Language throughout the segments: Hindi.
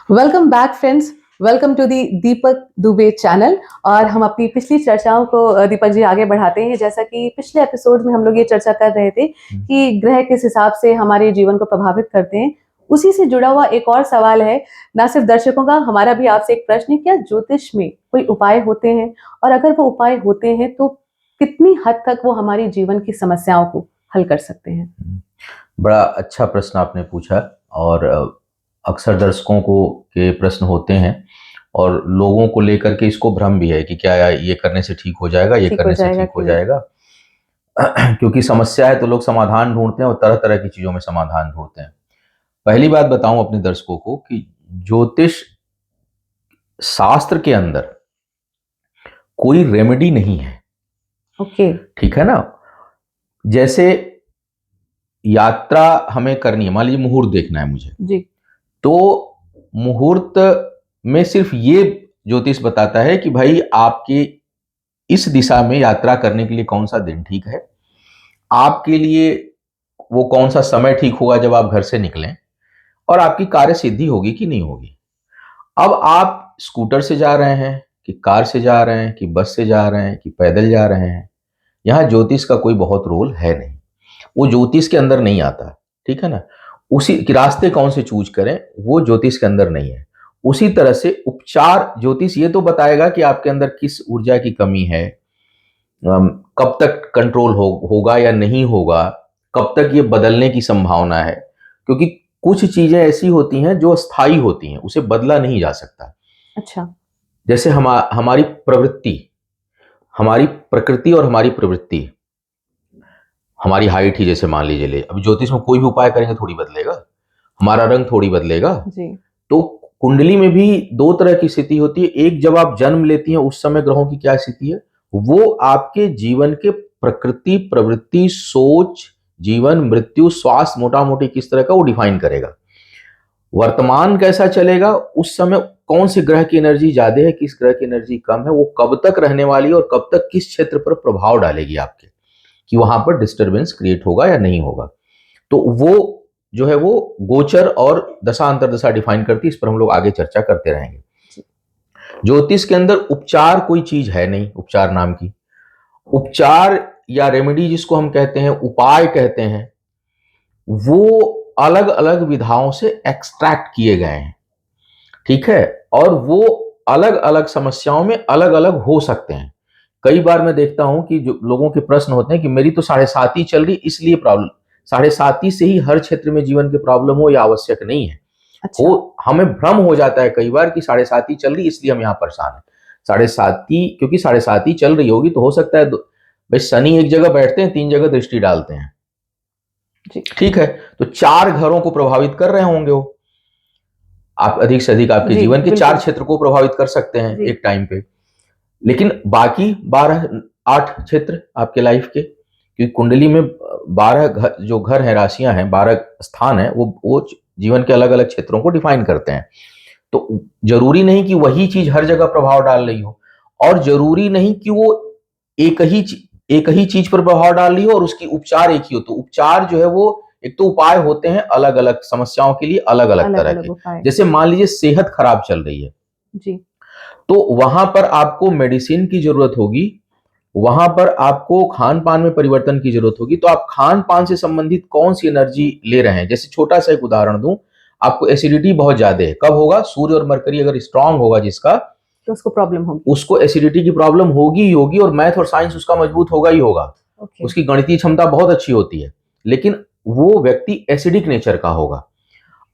Welcome back friends. Welcome to the Deepak Dubey channel. और हम अपनी पिछली चर्चाओं को दीपक जी आगे बढ़ाते हैं। जैसा कि पिछले एपिसोड में हम लोग ये चर्चा कर रहे थे कि ग्रह किस हिसाब से हमारे जीवन को प्रभावित करते हैं, उसी से जुड़ा हुआ एक और सवाल है। ना सिर्फ दर्शकों का, हमारा भी आपसे एक प्रश्न है, क्या ज्योतिष में कोई उपाय होते हैं, और अगर वो उपाय होते हैं तो कितनी हद तक वो हमारी जीवन की समस्याओं को हल कर सकते हैं? बड़ा अच्छा प्रश्न आपने पूछा। और अक्सर दर्शकों को के प्रश्न होते हैं और लोगों को लेकर के इसको भ्रम भी है कि क्या ये करने से ठीक हो जाएगा, ये ठीक हो करने से जाएगा ठीक कि हो नहीं? जाएगा। क्योंकि समस्या है तो लोग समाधान ढूंढते हैं और तरह तरह की चीजों में समाधान ढूंढते हैं। पहली बात बताऊं अपने दर्शकों को कि ज्योतिष शास्त्र के अंदर कोई रेमेडी नहीं है। ओके। ठीक है ना। जैसे यात्रा हमें करनी है, मान लीजिए मुहूर्त देखना है मुझे, जी। तो मुहूर्त में सिर्फ ये ज्योतिष बताता है कि भाई आपके इस दिशा में यात्रा करने के लिए कौन सा दिन ठीक है, आपके लिए वो कौन सा समय ठीक होगा जब आप घर से निकलें, और आपकी कार्य सिद्धि होगी कि नहीं होगी। अब आप स्कूटर से जा रहे हैं कि कार से जा रहे हैं कि बस से जा रहे हैं कि पैदल जा रहे हैं, यहाँ ज्योतिष का कोई बहुत रोल है नहीं। वो ज्योतिष के अंदर नहीं आता। ठीक है ना। उसी कि रास्ते कौन से चूज करें, वो ज्योतिष के अंदर नहीं है। उसी तरह से उपचार ज्योतिष ये तो बताएगा कि आपके अंदर किस ऊर्जा की कमी है, कब तक कंट्रोल होगा या नहीं होगा, कब तक ये बदलने की संभावना है। क्योंकि कुछ चीजें ऐसी होती हैं जो स्थायी होती हैं, उसे बदला नहीं जा सकता। अच्छा। जैसे हमारी प्रवृत्ति, हमारी प्रकृति और हमारी प्रवृत्ति, हमारी हाइट ही जैसे मान लीजिए ले, अब ज्योतिष में कोई भी उपाय करेंगे थोड़ी बदलेगा, हमारा रंग थोड़ी बदलेगा। जी। तो कुंडली में भी दो तरह की स्थिति होती है। एक, जब आप जन्म लेती हैं उस समय ग्रहों की क्या स्थिति है, वो आपके जीवन के प्रकृति, प्रवृत्ति, सोच, जीवन, मृत्यु, स्वास्थ्य, मोटा मोटी किस तरह का वो डिफाइन करेगा। वर्तमान कैसा चलेगा, उस समय कौन से ग्रह की एनर्जी ज्यादा है, किस ग्रह की एनर्जी कम है, वो कब तक रहने वाली है और कब तक किस क्षेत्र पर प्रभाव डालेगी आपके, कि वहां पर डिस्टरबेंस क्रिएट होगा या नहीं होगा। तो वो जो है वो गोचर और दशा अंतरदशा डिफाइन करती है। इस पर हम लोग आगे चर्चा करते रहेंगे। ज्योतिष के अंदर उपचार कोई चीज है नहीं, उपचार नाम की। उपचार या रेमेडी जिसको हम कहते हैं, उपाय कहते हैं, वो अलग अलग विधाओं से एक्सट्रैक्ट किए गए हैं। ठीक है। और वो अलग अलग समस्याओं में अलग अलग हो सकते हैं। कई बार मैं देखता हूं कि जो लोगों के प्रश्न होते हैं कि मेरी तो 7.5 चल रही इसलिए प्रॉब्लम, 7.5 से ही हर क्षेत्र में जीवन की प्रॉब्लम हो, यह आवश्यक नहीं है। अच्छा। हो हमें भ्रम हो जाता है कई बार कि 7.5 चल रही इसलिए हम यहाँ परेशान हैं। 7.5 क्योंकि 7.5 चल रही होगी तो हो सकता है भाई शनि एक जगह बैठते हैं, 3 जगह दृष्टि डालते हैं। जी। ठीक है। तो 4 घरों को प्रभावित कर रहे होंगे वो, आप अधिक से अधिक आपके जी, जीवन के 4 बिल्कुल। क्षेत्र को प्रभावित कर सकते हैं जी। एक टाइम पे। लेकिन बाकी 8 क्षेत्र आपके लाइफ के, क्योंकि कुंडली में 12 जो घर है, राशियां हैं, 12 स्थान है, वो जीवन के अलग अलग क्षेत्रों को डिफाइन करते हैं। तो जरूरी नहीं कि वही चीज हर जगह प्रभाव डाल रही हो, और जरूरी नहीं कि वो एक ही चीज पर प्रभाव डाल रही हो और उसकी उपचार एक ही हो। तो उपचार जो है वो, एक तो उपाय होते हैं अलग अलग समस्याओं के लिए, अलग अलग अलग तरह अलग के। उपाय। जैसे मान लीजिए सेहत खराब चल रही है, जी। तो वहां पर आपको मेडिसिन की जरूरत होगी, वहां पर आपको खान पान में परिवर्तन की जरूरत होगी। तो आप खान पान से संबंधित कौन सी एनर्जी ले रहे हैं। जैसे छोटा सा एक उदाहरण दूं, आपको एसिडिटी बहुत ज्यादा है, कब होगा, सूर्य और मरकरी अगर स्ट्रांग होगा जिसका, तो उसको प्रॉब्लम होगी। उसको एसिडिटी की प्रॉब्लम होगी ही होगी, और मैथ और साइंस उसका मजबूत होगा ही होगा। ओके। उसकी गणितीय क्षमता बहुत अच्छी होती है, लेकिन वो व्यक्ति एसिडिक नेचर का होगा।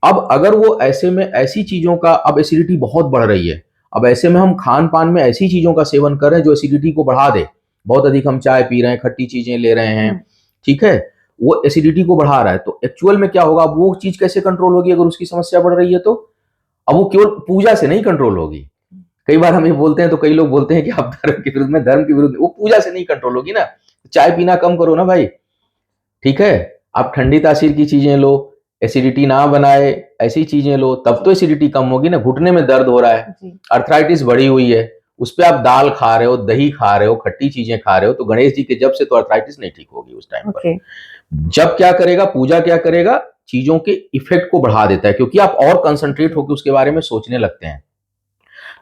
अब अगर वो ऐसे में ऐसी चीजों का, अब एसिडिटी बहुत बढ़ रही है, अब ऐसे में हम खान पान में ऐसी चीजों का सेवन कर रहे हैं जो एसिडिटी को बढ़ा दे, बहुत अधिक हम चाय पी रहे हैं, खट्टी चीजें ले रहे हैं, ठीक है, वो एसिडिटी को बढ़ा रहा है। तो एक्चुअल में क्या होगा, अब वो चीज कैसे कंट्रोल होगी अगर उसकी समस्या बढ़ रही है तो। अब वो केवल पूजा से नहीं कंट्रोल होगी। कई बार हम ये बोलते हैं तो कई लोग बोलते हैं कि आप धर्म के विरुद्ध में, धर्म के विरुद्ध, वो पूजा से नहीं कंट्रोल होगी ना। चाय पीना कम करो ना भाई। ठीक है। आप ठंडी तासीर की चीजें लो, एसिडिटी ना बनाए ऐसी चीजें लो, तब तो एसिडिटी कम होगी ना। घुटने में दर्द हो रहा है, अर्थराइटिस बढ़ी हुई है, उस पे आप दाल खा रहे हो, दही खा रहे हो, खट्टी चीजें खा रहे हो, तो गणेश जी के जब से तो अर्थराइटिस नहीं ठीक होगी उस टाइम पर। जब क्या करेगा, पूजा क्या करेगा, चीजों के इफेक्ट को बढ़ा देता है, क्योंकि आप और कंसंट्रेट होकर उसके बारे में सोचने लगते हैं।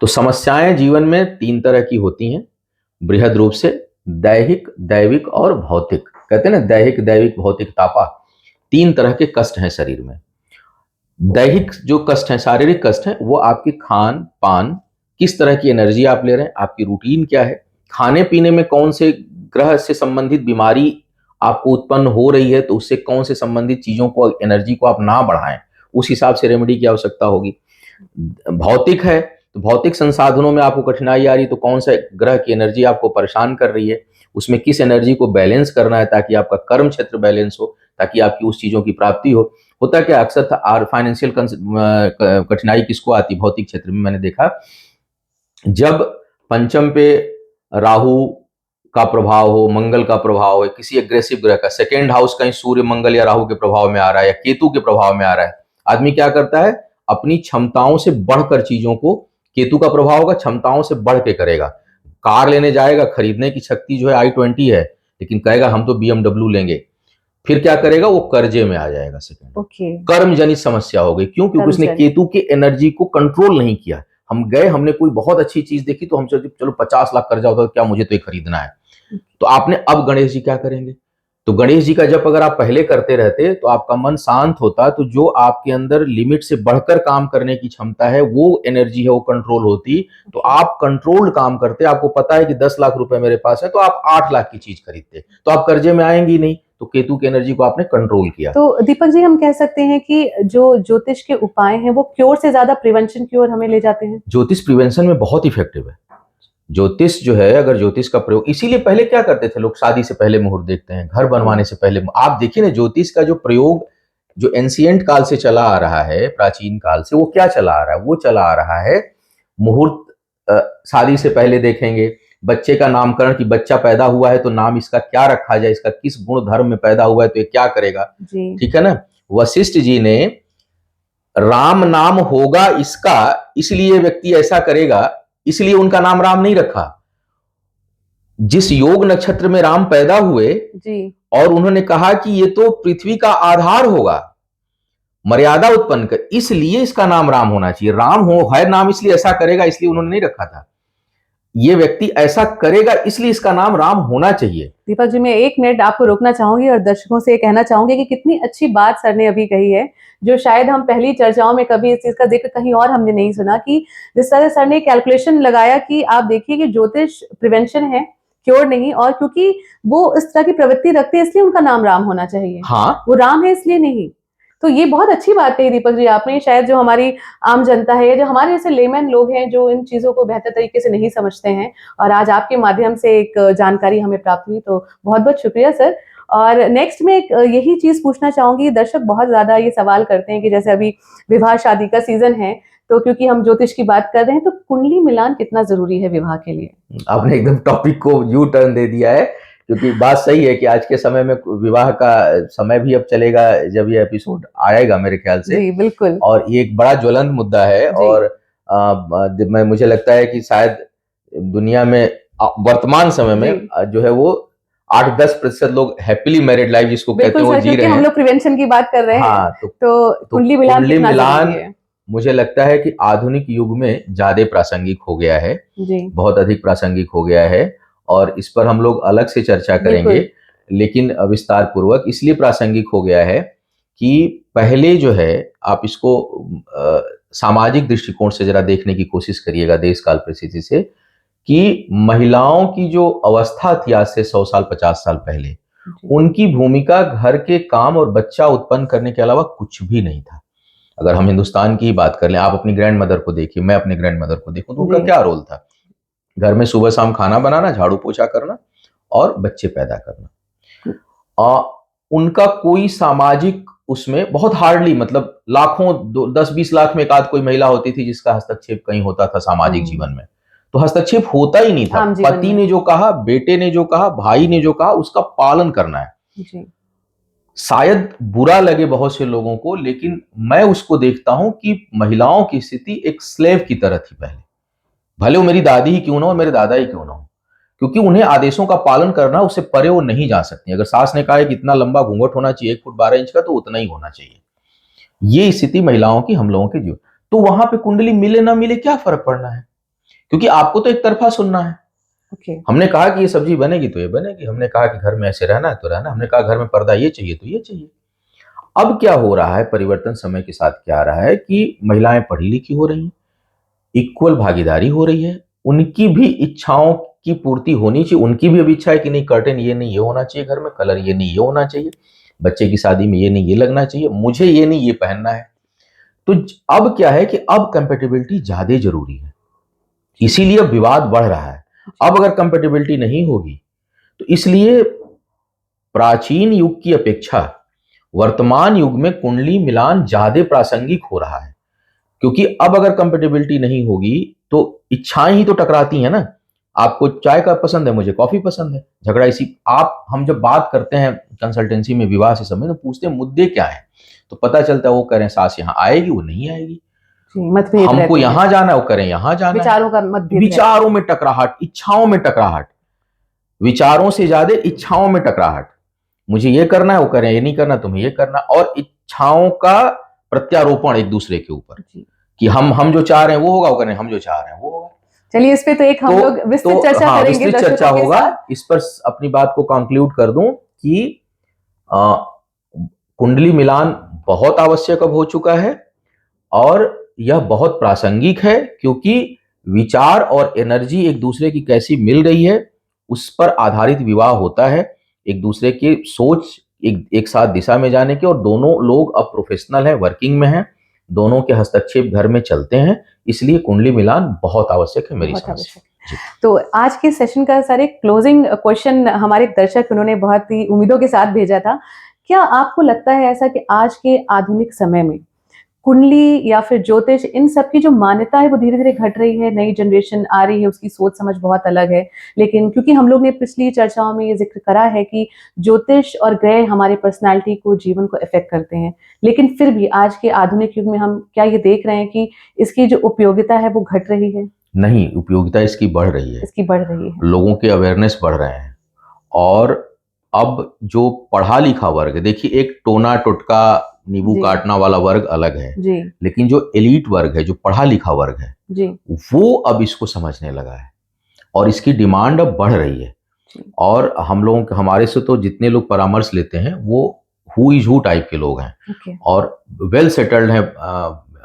तो समस्याएं जीवन में 3 तरह की होती हैं, बृहद रूप से दैहिक, दैविक और भौतिक। कहते हैं ना, दैहिक, दैविक, भौतिक, तापा। 3 तरह के कष्ट हैं शरीर में। दैहिक जो कष्ट हैं, शारीरिक कष्ट हैं, वो आपके खान पान, किस तरह की एनर्जी आप ले रहे हैं, आपकी रूटीन क्या है, खाने पीने में कौन से ग्रह से संबंधित बीमारी आपको उत्पन्न हो रही है, तो उससे कौन से संबंधित चीजों को, एनर्जी को आप ना बढ़ाएं, उस हिसाब से रेमेडी की आवश्यकता होगी। भौतिक है तो भौतिक संसाधनों में आपको कठिनाई आ रही, तो कौन सा ग्रह की एनर्जी आपको परेशान कर रही है, उसमें किस एनर्जी को बैलेंस करना है ताकि आपका कर्म क्षेत्र बैलेंस हो, ताकि आपकी उस चीजों की प्राप्ति हो। होता क्या अक्सर फाइनेंशियल कठिनाई किसको आती भौतिक क्षेत्र में, मैंने देखा जब पंचम पे राहु का प्रभाव हो, मंगल का प्रभाव हो, किसी एग्रेसिव ग्रह का, सेकेंड हाउस कहीं सूर्य मंगल या राहु के प्रभाव में आ रहा है या केतु के प्रभाव में आ रहा है, आदमी क्या करता है, अपनी क्षमताओं से बढ़कर चीजों को, केतु का प्रभाव होगा, क्षमताओं से बढ़ के करेगा। कार लेने जाएगा, खरीदने की शक्ति जो है i20 है, लेकिन कहेगा हम तो BMW लेंगे, फिर क्या करेगा, वो कर्जे में आ जाएगा। सेकंड कर्म जनित समस्या हो गई, क्यों? क्योंकि उसने केतु के एनर्जी को कंट्रोल नहीं किया। हम गए, हमने कोई बहुत अच्छी चीज देखी तो हम सोचे चलो 50 लाख कर्जा होता है, क्या मुझे तो ये खरीदना है। तो आपने, अब गणेश जी क्या करेंगे, तो गणेश जी का जब अगर आप पहले करते रहते तो आपका मन शांत होता, तो जो आपके अंदर लिमिट से बढ़कर काम करने की क्षमता है, वो एनर्जी है, वो कंट्रोल होती, तो आप कंट्रोल्ड काम करते। आपको पता है कि 10 लाख रुपए मेरे पास है, तो आप 8 लाख की चीज खरीदते, तो आप कर्जे में आएंगे ही नहीं। तो केतु की एनर्जी को आपने कंट्रोल किया। तो दीपक जी, हम कह सकते हैं कि जो ज्योतिष के उपाय हैं वो क्योर से ज्यादा प्रिवेंशन की ओर हमें ले जाते हैं। ज्योतिष प्रिवेंशन में बहुत इफेक्टिव है। ज्योतिष जो है, अगर ज्योतिष का प्रयोग, इसीलिए पहले क्या करते थे लोग, शादी से पहले मुहूर्त देखते हैं, घर बनवाने से पहले। आप देखिए ना, ज्योतिष का जो प्रयोग जो एंशिएंट काल से चला आ रहा है, प्राचीन काल से, वो क्या चला आ रहा है, वो चला आ रहा है मुहूर्त शादी से पहले देखेंगे, बच्चे का नामकरण, कि बच्चा पैदा हुआ है तो नाम इसका क्या रखा जाए, इसका किस गुण धर्म में पैदा हुआ है तो ये क्या करेगा, ठीक है ना। वशिष्ठ जी ने राम नाम होगा इसका, इसलिए व्यक्ति ऐसा करेगा, इसलिए उनका नाम राम नहीं रखा। जिस योग नक्षत्र में राम पैदा हुए जी, और उन्होंने कहा कि ये तो पृथ्वी का आधार होगा, मर्यादा उत्पन्न कर, इसलिए इसका नाम राम होना चाहिए। राम हो है नाम, इसलिए ऐसा करेगा, इसलिए उन्होंने नहीं रखा था। ये व्यक्ति ऐसा करेगा, इसलिए इसका नाम राम होना चाहिए। दीपक जी, मैं 1 मिनट आपको रोकना चाहूंगी और दर्शकों से कहना चाहूंगी कि कितनी अच्छी बात सर ने अभी कही है, जो शायद हम पहली चर्चाओं में कभी इस चीज का जिक्र कहीं और हमने नहीं सुना, कि जिस तरह सर ने कैलकुलेशन लगाया कि आप देखिए कि ज्योतिष प्रिवेंशन है, क्योर नहीं, और क्योंकि वो इस तरह की प्रवृत्ति रखते हैं इसलिए उनका नाम राम होना चाहिए। हाँ, वो राम है इसलिए नहीं। तो ये बहुत अच्छी बात कही दीपक जी आपने। शायद जो हमारी आम जनता है, जो हमारे जैसे लेमैन लोग हैं, जो इन चीजों को बेहतर तरीके से नहीं समझते हैं, और आज आपके माध्यम से एक जानकारी हमें प्राप्त हुई, तो बहुत बहुत शुक्रिया सर। और नेक्स्ट में एक यही चीज पूछना चाहूंगी, दर्शक बहुत ज्यादा ये सवाल करते हैं कि जैसे अभी विवाह शादी का सीजन है, तो क्योंकि हम ज्योतिष की बात कर रहे हैं, तो कुंडली मिलान कितना जरूरी है विवाह के लिए? आपने एकदम टॉपिक को यू टर्न दे दिया है, क्योंकि बात सही है कि आज के समय में विवाह का समय भी अब चलेगा जब ये एपिसोड आएगा मेरे ख्याल से। जी बिल्कुल। और ये एक बड़ा ज्वलंत मुद्दा है, और मुझे लगता है कि शायद दुनिया में वर्तमान समय में जो है वो 8-10% लोग हैप्पीली मैरिड लाइफ जिसको कहते हैं वो जी रहे हैं। हम लोग प्रिवेंशन की बात कर रहे हैं। हाँ, तो कुंडली मिलान मुझे लगता है कि आधुनिक युग में ज्यादा प्रासंगिक हो गया है जी, बहुत अधिक प्रासंगिक हो गया है, और इस पर हम लोग अलग से चर्चा करेंगे, लेकिन विस्तार पूर्वक। इसलिए प्रासंगिक हो गया है कि पहले जो है, आप इसको सामाजिक दृष्टिकोण से जरा देखने की कोशिश करिएगा, देश काल परिस्थिति से, कि महिलाओं की जो अवस्था थी आज से 100 साल 50 साल पहले, उनकी भूमिका घर के काम और बच्चा उत्पन्न करने के अलावा कुछ भी नहीं था। अगर हम हिंदुस्तान की ही बात कर लें, आप अपनी ग्रैंड मदर को देखिए, मैं अपने ग्रैंड मदर को देखूं, तो उनका क्या रोल था? घर में सुबह शाम खाना बनाना, झाड़ू पोछा करना और बच्चे पैदा करना। उनका कोई सामाजिक, उसमें बहुत हार्डली, मतलब लाखों 10-20 लाख में एक आध कोई महिला होती थी जिसका हस्तक्षेप कहीं होता था सामाजिक जीवन में, तो हस्तक्षेप होता ही नहीं था। पति ने जो कहा, बेटे ने जो कहा, भाई ने जो कहा, उसका पालन करना है जी। शायद बुरा लगे बहुत से लोगों को, लेकिन मैं उसको देखता हूं कि महिलाओं की स्थिति एक स्लेव की तरह थी पहले, भले वो मेरी दादी ही क्यों ना हो, मेरे दादा ही क्यों ना हो, क्योंकि उन्हें आदेशों का पालन करना, उससे परे वो नहीं जा सकती। अगर सास ने कहा है कि इतना लंबा घूंघट होना चाहिए 1 फुट 12 इंच का, तो उतना ही होना चाहिए। ये स्थिति महिलाओं की, हम लोगों के जीवन। तो वहां पे कुंडली मिले ना मिले क्या फर्क पड़ना है, क्योंकि आपको तो एक तरफा सुनना है। हमने कहा कि ये सब्जी बनेगी तो ये बनेगी, हमने कहा कि घर में ऐसे रहना है तो रहना, हमने कहा घर में पर्दा ये चाहिए तो ये चाहिए। अब क्या हो रहा है, परिवर्तन समय के साथ क्या आ रहा है कि महिलाएं पढ़ी लिखी हो रही हैं, इक्वल भागीदारी हो रही है, उनकी भी इच्छाओं की पूर्ति होनी चाहिए। उनकी भी अब इच्छा है कि नहीं कर्टेन ये नहीं ये होना चाहिए, घर में कलर ये नहीं ये होना चाहिए, बच्चे की शादी में ये नहीं ये लगना चाहिए, मुझे ये नहीं ये पहनना है। तो अब क्या है कि अब कंपेटिबिलिटी ज्यादा जरूरी है, इसीलिए अब विवाद बढ़ रहा है। अब अगर कंपेटिबिलिटी नहीं होगी तो इसलिए प्राचीन युग की अपेक्षा वर्तमान युग में कुंडली मिलान ज्यादा प्रासंगिक हो रहा है, क्योंकि अब अगर कंपेटिबिलिटी नहीं होगी तो इच्छाएं ही तो टकराती हैं ना। आपको चाय का पसंद है, मुझे कॉफी पसंद है, झगड़ा इसी। हम जब बात करते हैं कंसल्टेंसी में विवाह से संबंधित, तो पूछते हैं मुद्दे क्या है, तो पता चलता है वो कह रहे हैं सास यहाँ आएगी, वो नहीं आएगी, मतभेद हमको यहाँ जाना है, वो करें यहाँ जाना, विचारों का मतभेद, विचारों में टकराहट, इच्छाओं में टकराहट, विचारों से ज्यादा इच्छाओं में टकराहट। मुझे ये करना है, वो करें ये नहीं करना, तुम्हें ये करना, और इच्छाओं का प्रत्यारोपण एक दूसरे के ऊपर कि हम जो चाह रहे हैं वो होगा, वो करें हम जो चाह रहे हैं वो होगा। चलिए इस पे तो एक हम लोग विस्तृत चर्चा करेंगे, विस्तृत चर्चा होगा। इस पर अपनी बात को कंक्लूड कर दूं कि कुंडली मिलान बहुत आवश्यक अब हो चुका है और यह बहुत प्रासंगिक है, क्योंकि विचार और एनर्जी एक दूसरे की कैसी मिल रही है उस पर आधारित विवाह होता है, एक दूसरे की सोच एक साथ दिशा में जाने के, और दोनों लोग अब प्रोफेशनल हैं, वर्किंग में हैं, दोनों के हस्तक्षेप घर में चलते हैं, इसलिए कुंडली मिलान बहुत आवश्यक है मेरी समझ से। तो आज के सेशन का सर एक क्लोजिंग क्वेश्चन हमारे दर्शक उन्होंने बहुत ही उम्मीदों के साथ भेजा था। क्या आपको लगता है ऐसा कि आज के आधुनिक समय में कुंडली या फिर ज्योतिष, इन सब की जो मान्यता है वो धीरे धीरे घट रही है, नई जनरेशन आ रही है, उसकी सोच समझ बहुत अलग है, लेकिन क्योंकि हम लोग ने पिछली चर्चाओं में ये जिक्र करा है कि ज्योतिष और ग्रह हमारे पर्सनालिटी को, जीवन को इफेक्ट करते हैं, लेकिन फिर भी आज के आधुनिक युग में हम क्या ये देख रहे हैं कि इसकी जो उपयोगिता है वो घट रही है? नहीं, उपयोगिता इसकी बढ़ रही है, इसकी बढ़ रही है, लोगों के अवेयरनेस बढ़ रहे हैं। और अब जो पढ़ा लिखा वर्ग है, देखिए एक टोना टोटका नींबू काटना वाला वर्ग अलग है जी, लेकिन जो एलीट वर्ग है, जो पढ़ा लिखा वर्ग है जी, वो अब इसको समझने लगा है और इसकी डिमांड अब बढ़ रही है। और हम लोग, हमारे से तो जितने लोग परामर्श लेते हैं वो हु इज हु टाइप के लोग हैं और वेल सेटल्ड हैं,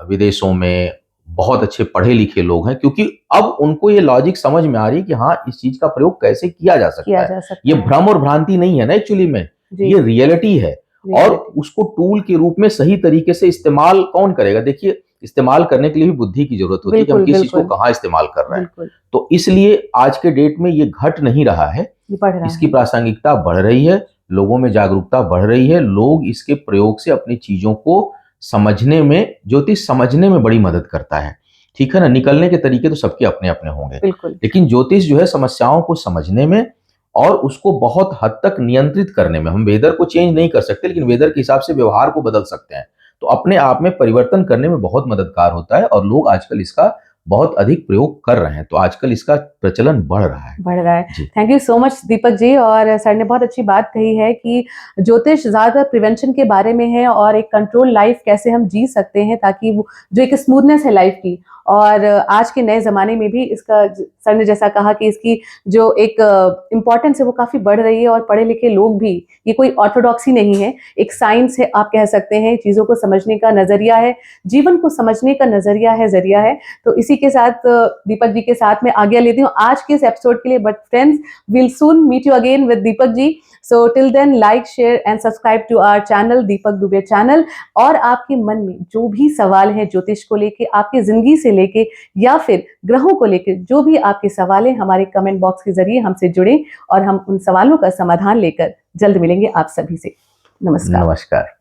विदेशों में बहुत अच्छे पढ़े लिखे लोग हैं, क्योंकि अब उनको ये लॉजिक समझ में आ रही है कि हाँ इस चीज का प्रयोग कैसे किया जा सकता है। ये भ्रम और भ्रांति नहीं है ना, एक्चुअली में ये रियलिटी है, और उसको टूल के रूप में सही तरीके से इस्तेमाल कौन करेगा। देखिए इस्तेमाल करने के लिए भी बुद्धि की जरूरत होती है कि हम किस चीज को कहाँ इस्तेमाल कर रहे हैं। तो इसलिए आज के डेट में ये घट नहीं रहा है, इसकी प्रासंगिकता बढ़ रही है, लोगों में जागरूकता बढ़ रही है, लोग इसके प्रयोग से अपनी चीजों को समझने में, ज्योतिष समझने में बड़ी मदद करता है, ठीक है ना। निकलने के तरीके तो सबके अपने अपने होंगे, लेकिन ज्योतिष जो है समस्याओं को समझने में और उसको बहुत हद तक नियंत्रित करने में, हम वेदर को चेंज नहीं कर सकते, लेकिन वेदर के हिसाब से व्यवहार को बदल सकते हैं, तो अपने आप में परिवर्तन करने में बहुत मददगार होता है, और लोग आजकल इसका बहुत अधिक प्रयोग कर रहे हैं, तो आजकल इसका प्रचलन बढ़ रहा है। Thank you so much Deepak ji. और सर ने बहुत अच्छी बात कही है कि ज्योतिष ज्यादातर प्रिवेंशन के बारे में है और एक कंट्रोल लाइफ कैसे हम जी सकते हैं, ताकि वो जो एक स्मूथनेस है लाइफ की, और आज के नए ज़माने में भी इसका, सर ने जैसा कहा कि इसकी जो एक इम्पॉर्टेंस है वो काफ़ी बढ़ रही है, और पढ़े लिखे लोग भी, ये कोई ऑर्थोडॉक्सी नहीं है, एक साइंस है, आप कह सकते हैं, चीज़ों को समझने का नज़रिया है, जीवन को समझने का नज़रिया है, जरिया है। तो इसी के साथ दीपक जी के साथ मैं आज्ञा लेती हूँ आज के इस एपिसोड के लिए, but friends will soon meet you again with Deepak ji. So till then like, share and subscribe to our channel Deepak Dubey channel. और आपके मन में जो भी सवाल है ज्योतिष को लेके, आपकी जिंदगी से लेके, या फिर ग्रहों को लेकर जो भी आपके सवाल हैं, हमारे कमेंट बॉक्स के जरिए हमसे जुड़ें और हम उन सवालों का समाधान लेकर जल्द मिलेंगे आप सभी से। नमस्कार।